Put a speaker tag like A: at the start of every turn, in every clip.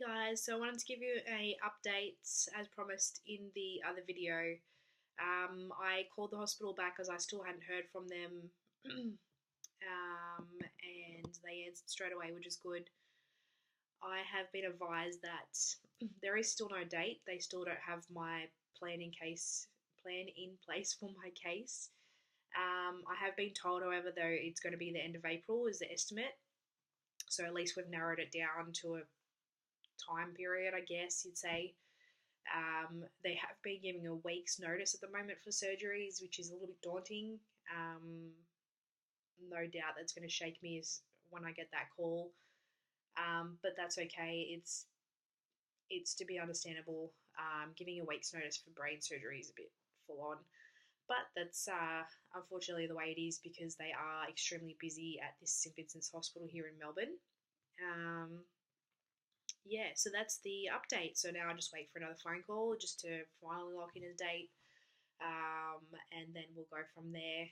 A: guys, so I wanted to give you a update as promised in the other video. I called the hospital back as I still hadn't heard from them, and they answered straight away, which is good. I have been advised that there is still no date. They still don't have my plan in place for my case. I have been told, however, though it's going to be the end of April is the estimate. So at least we've narrowed it down to a time period, I guess you'd say. They have been giving a week's notice at the moment for surgeries, which is a little bit daunting. No doubt that's going to shake me is when I get that call, but that's okay. It's to be understandable. Giving a week's notice for brain surgery is a bit full on, but that's unfortunately the way it is because they are extremely busy at this St Vincent's Hospital here in Melbourne. Yeah, so that's the update. So now I just wait for another phone call just to finally lock in a date, and then we'll go from there.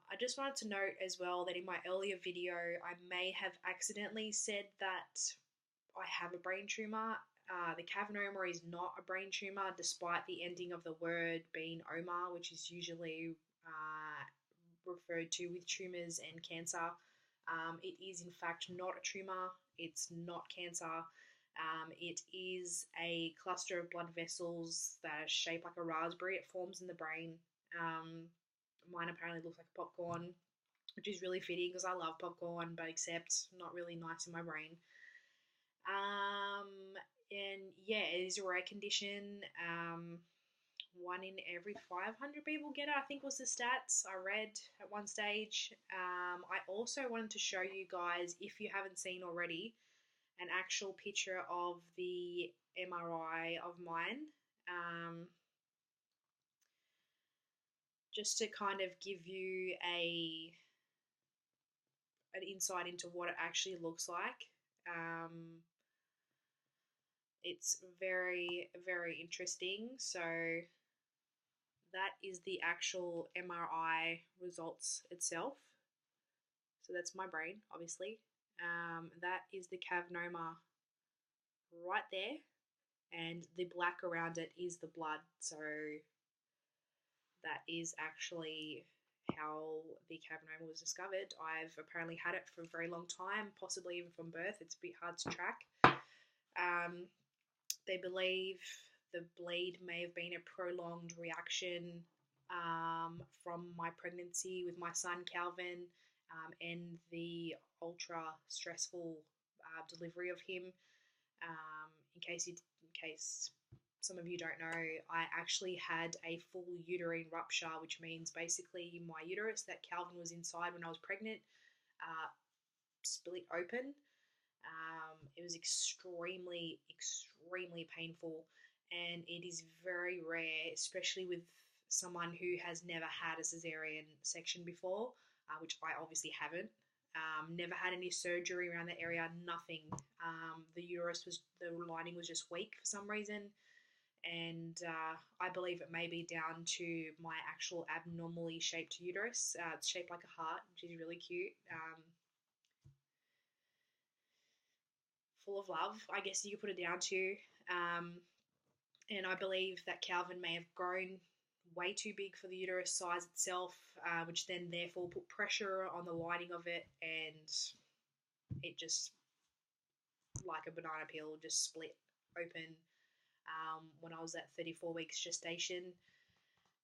A: I just wanted to note as well that in my earlier video, I may have accidentally said that I have a brain tumour. The cavernoma is not a brain tumour, despite the ending of the word being oma, which is usually referred to with tumours and cancer. It is in fact not a tumour. It's not cancer. It is a cluster of blood vessels that are shaped like a raspberry. It forms in the brain. Mine apparently looks like popcorn, which is really fitting because I love popcorn, but except not really nice in my brain. And yeah, it is a rare condition. 1 in every 500 people get it, I think was the stats I read at one stage. I also wanted to show you guys, if you haven't seen already, an actual picture of the MRI of mine. Just to kind of give you an insight into what it actually looks like. It's very, very interesting. So that is the actual MRI results itself. So that's my brain, obviously. That is the cavernoma right there, and the black around it is the blood. So that is actually how the cavernoma was discovered. I've apparently had it for a very long time, possibly even from birth. It's a bit hard to track. They believe the bleed may have been a prolonged reaction from my pregnancy with my son Calvin, and the ultra stressful delivery of him. In case some of you don't know, I actually had a full uterine rupture, which means basically my uterus that Calvin was inside when I was pregnant split open. It was extremely, extremely painful, and it is very rare, especially with someone who has never had a cesarean section before, which I obviously haven't. Never had any surgery around the area, nothing. The lining was just weak for some reason, and I believe it may be down to my actual abnormally shaped uterus. It's shaped like a heart, which is really cute. Full of love, I guess you could put it down to. And I believe that Calvin may have grown way too big for the uterus size itself, which then therefore put pressure on the lining of it, and it just, like a banana peel, just split open when I was at 34 weeks gestation.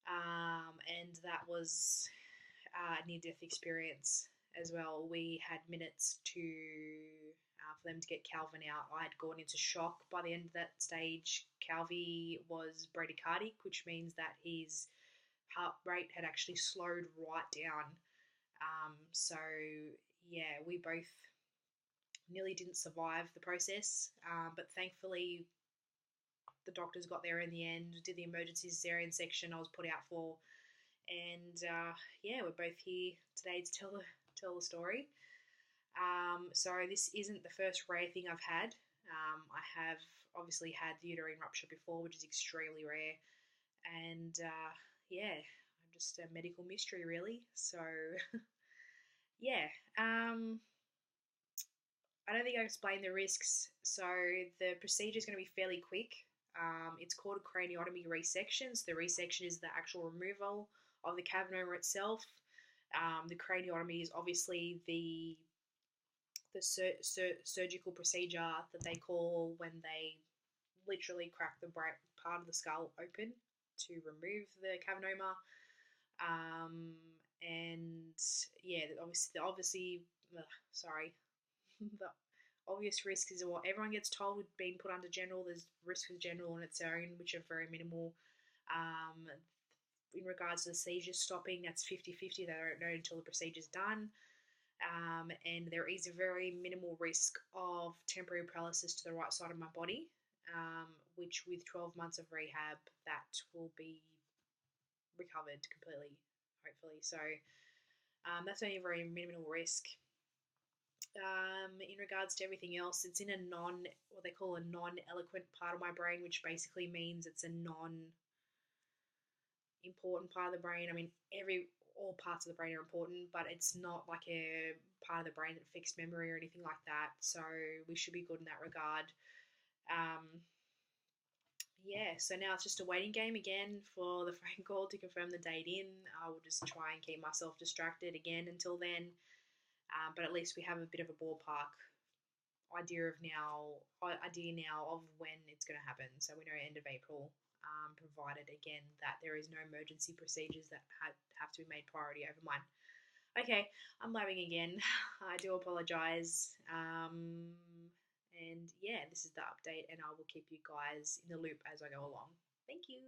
A: And that was a near-death experience as well. We had minutes for them to get Calvin out. I had gone into shock by the end of that stage. Calvin was bradycardic, which means that his heart rate had actually slowed right down. So yeah, we both nearly didn't survive the process, but thankfully the doctors got there in the end, did the emergency cesarean section I was put out for, and yeah, we're both here today to tell the story. So this isn't the first rare thing I've had. I have obviously had the uterine rupture before, which is extremely rare, and yeah, I'm just a medical mystery really. So yeah, I don't think I explained the risks. So the procedure is going to be fairly quick. It's called a craniotomy resection. So the resection is the actual removal of the cavernoma itself. The craniotomy is obviously the surgical procedure that they call when they literally crack the part of the skull open to remove the cavernoma. Um, and yeah, sorry, the obvious risk is what everyone gets told with being put under general. There's risk with general on its own, which are very minimal. Um, in regards to the seizures stopping, that's 50-50. They don't know until the procedure's done. And there is a very minimal risk of temporary paralysis to the right side of my body, which with 12 months of rehab, that will be recovered completely, hopefully. So that's only a very minimal risk. In regards to everything else, it's in a what they call a non-eloquent part of my brain, which basically means it's a non-important part of the brain. I mean, all parts of the brain are important, but it's not like a part of the brain that fixed memory or anything like that. So we should be good in that regard. Um, yeah, so now it's just a waiting game again for the phone call to confirm the date in. I will just try and keep myself distracted again until then. But at least we have a bit of a ballpark idea now of when it's going to happen. So we know end of April, provided again that there is no emergency procedures that have to be made priority over mine. Okay, I'm blabbing again. I do apologise. And yeah, this is the update, and I will keep you guys in the loop as I go along. Thank you.